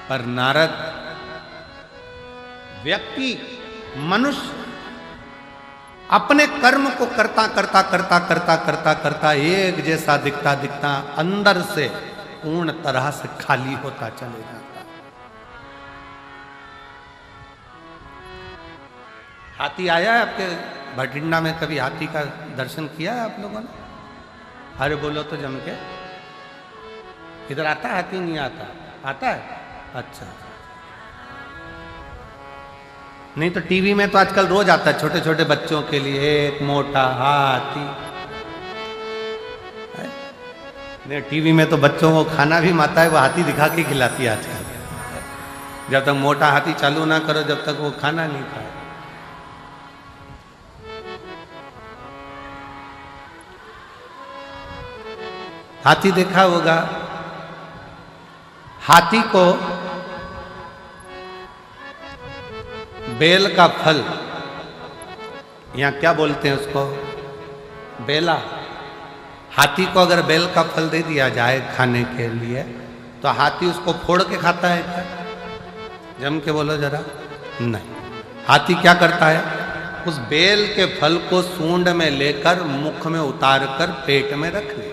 पर नारद व्यक्ति, मनुष्य अपने कर्म को करता एक जैसा दिखता अंदर से पूर्ण तरह से खाली होता चले जाता। हाथी आया है आपके भटिंडा में? कभी हाथी का दर्शन किया है आप लोगों ने? अरे बोलो तो जम के। इधर आता है हाथी? नहीं आता? आता है? अच्छा। नहीं तो टीवी में तो आजकल रोज आता है छोटे छोटे बच्चों के लिए, एक मोटा हाथी। नहीं, टीवी में तो बच्चों को खाना भी माता है वो हाथी दिखा के खिलाती है आजकल। जब तक मोटा हाथी चालू ना करो जब तक वो खाना नहीं खाए। हाथी देखा होगा। हाथी को बेल का फल, यहां क्या बोलते हैं उसको, बेला। हाथी को अगर बेल का फल दे दिया जाए खाने के लिए तो हाथी उसको फोड़ के खाता है क्या? जम के बोलो जरा। नहीं, हाथी क्या करता है, उस बेल के फल को सूंड में लेकर मुख में उतार कर पेट में रख ले।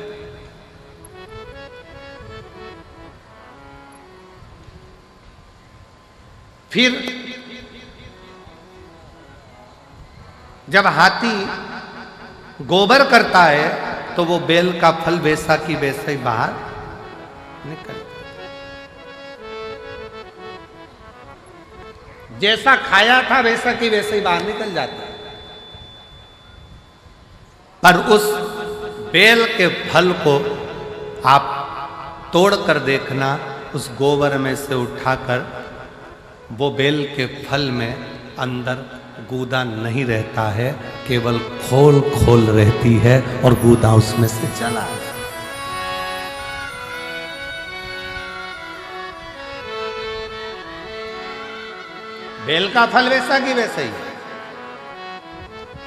फिर जब हाथी गोबर करता है तो वो बेल का फल वैसा की वैसा ही बाहर निकल, जैसा खाया था वैसा की वैसे ही बाहर निकल जाता है। पर उस बेल के फल को आप तोड़ कर देखना, उस गोबर में से उठाकर वो बेल के फल में अंदर गूदा नहीं रहता है, केवल खोल खोल रहती है और गूदा उसमें से चला है। बेल का फल वैसा कि वैसा ही है।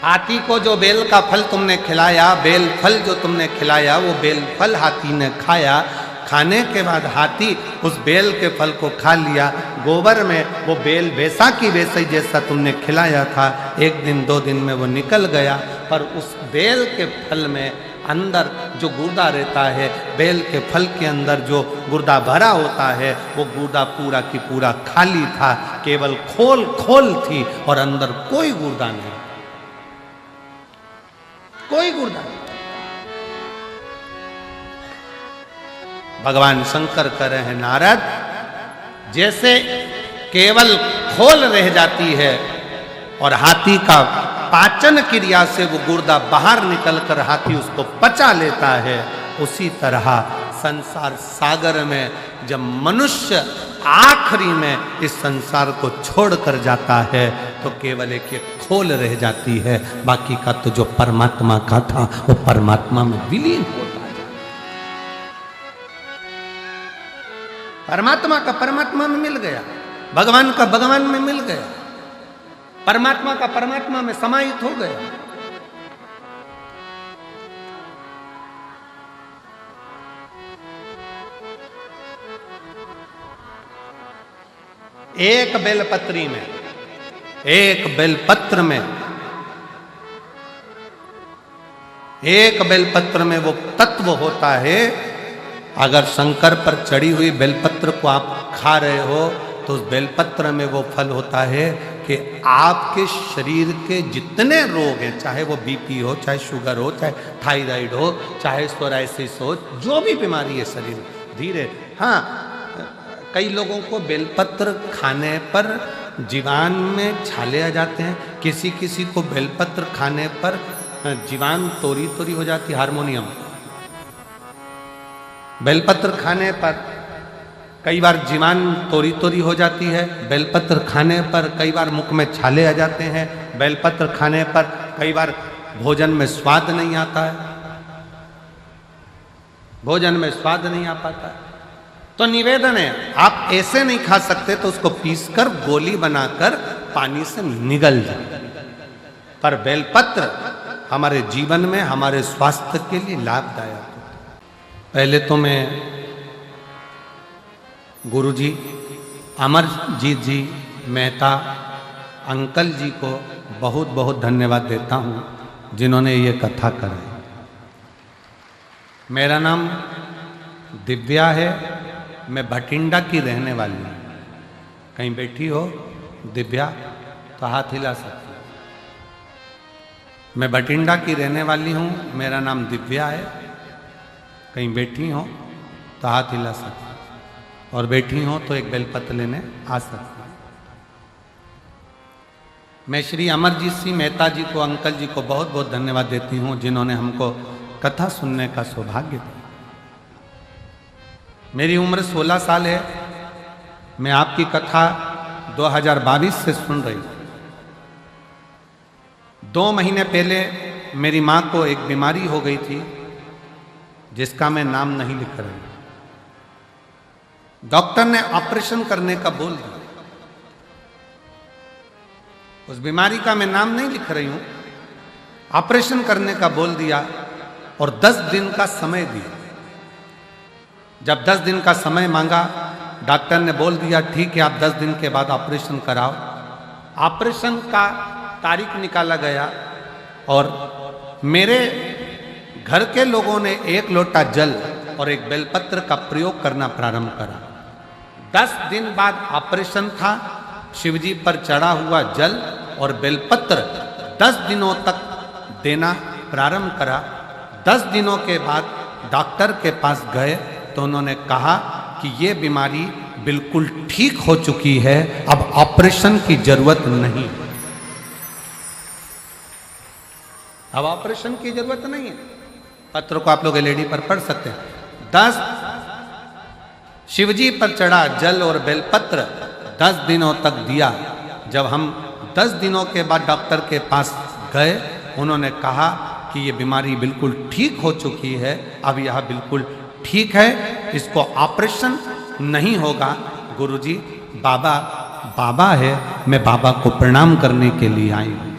हाथी को जो बेल का फल तुमने खिलाया, बेल फल जो तुमने खिलाया, वो बेल फल हाथी ने खाया। खाने के बाद हाथी उस बेल के फल को खा लिया। गोबर में वो बेल वैसा की वैसा ही जैसा तुमने खिलाया था, एक दिन 2 दिन में वो निकल गया। पर उस बेल के फल में अंदर जो गुर्दा रहता है, बेल के फल के अंदर जो गुर्दा भरा होता है, वो गुर्दा पूरा की पूरा खाली था, केवल खोल खोल थी और अंदर कोई गुर्दा नहीं, कोई गुर्दा नहीं। भगवान शंकर कह रहे हैं, नारद, जैसे केवल खोल रह जाती है और हाथी का पाचन क्रिया से वो गुर्दा बाहर निकलकर हाथी उसको पचा लेता है, उसी तरह संसार सागर में जब मनुष्य आखिरी में इस संसार को छोड़कर जाता है तो केवल एक खोल रह जाती है, बाकी का तो जो परमात्मा का था वो परमात्मा में विलीन होता है। परमात्मा का परमात्मा में मिल गया, भगवान का भगवान में मिल गया, परमात्मा का परमात्मा में समाहित हो गया। एक बेलपत्री में, एक बेलपत्र में, एक बेलपत्र में वो तत्व होता है। अगर शंकर पर चढ़ी हुई बेलपत्र को आप खा रहे हो तो उस बेलपत्र में वो फल होता है कि आपके शरीर के जितने रोग हैं, चाहे वो बीपी हो, चाहे शुगर हो, चाहे थायराइड हो, चाहे सोराइसिस हो, जो भी बीमारी है शरीर धीरे। हाँ, कई लोगों को बेलपत्र खाने पर जीवान में छाले आ जाते हैं, किसी किसी को बेलपत्र खाने पर जीवान तोरी तोरी हो जाती है, हारमोनियम। बेलपत्र खाने पर कई बार जीवान तोरी तोरी हो जाती है, बेलपत्र खाने पर कई बार मुख में छाले आ जाते हैं, बेलपत्र खाने पर कई बार भोजन में स्वाद नहीं आता है, भोजन में स्वाद नहीं आ पाता है। तो निवेदन है, आप ऐसे नहीं खा सकते तो उसको पीसकर गोली बनाकर पानी से निगल जाए। पर बेलपत्र हमारे जीवन में, हमारे स्वास्थ्य के लिए लाभदायक है। पहले तो मैं गुरुजी अमरजीत जी मेहता अंकल जी को बहुत बहुत धन्यवाद देता हूँ, जिन्होंने ये कथा कराई। मेरा नाम दिव्या है, मैं भटिंडा की रहने वाली हूँ। कहीं बैठी हो दिव्या तो हाथ हिला सकती हो। मैं भटिंडा की रहने वाली हूँ, मेरा नाम दिव्या है। कहीं बैठी हो तो हाथ हिला सकती, और बैठी हो तो एक बेलपत्र लेने आ सकती। मैं श्री अमरजीत सिंह मेहता जी को, अंकल जी को बहुत बहुत धन्यवाद देती हूँ, जिन्होंने हमको कथा सुनने का सौभाग्य दिया। मेरी उम्र 16 साल है। मैं आपकी कथा 2022 से सुन रही हूँ। 2 महीने पहले मेरी माँ को एक बीमारी हो गई थी, जिसका मैं नाम नहीं लिख रही। डॉक्टर ने ऑपरेशन करने का बोल दिया। उस बीमारी का मैं नाम नहीं लिख रही हूं, ऑपरेशन करने का बोल दिया और 10 दिन का समय दिया। जब 10 दिन का समय मांगा, डॉक्टर ने बोल दिया ठीक है, आप 10 दिन के बाद ऑपरेशन कराओ। ऑपरेशन का तारीख निकाला गया और मेरे घर के लोगों ने 1 लोटा जल और एक बेलपत्र का प्रयोग करना प्रारंभ करा। 10 दिन बाद ऑपरेशन था। शिवजी पर चढ़ा हुआ जल और बेलपत्र 10 दिनों तक देना प्रारंभ करा। 10 दिनों के बाद डॉक्टर के पास गए तो उन्होंने कहा कि ये बीमारी बिल्कुल ठीक हो चुकी है, अब ऑपरेशन की जरूरत नहीं। अब ऑपरेशन की जरूरत नहीं है। पत्र को आप लोग एलईडी पर पढ़ सकते हैं। 10 शिवजी पर चढ़ा जल और बेलपत्र 10 दिनों तक दिया। जब हम 10 दिनों के बाद डॉक्टर के पास गए, उन्होंने कहा कि ये बीमारी बिल्कुल ठीक हो चुकी है, अब यह बिल्कुल ठीक है, इसको ऑपरेशन नहीं होगा। गुरुजी बाबा बाबा है, मैं बाबा को प्रणाम करने के लिए आई हूँ।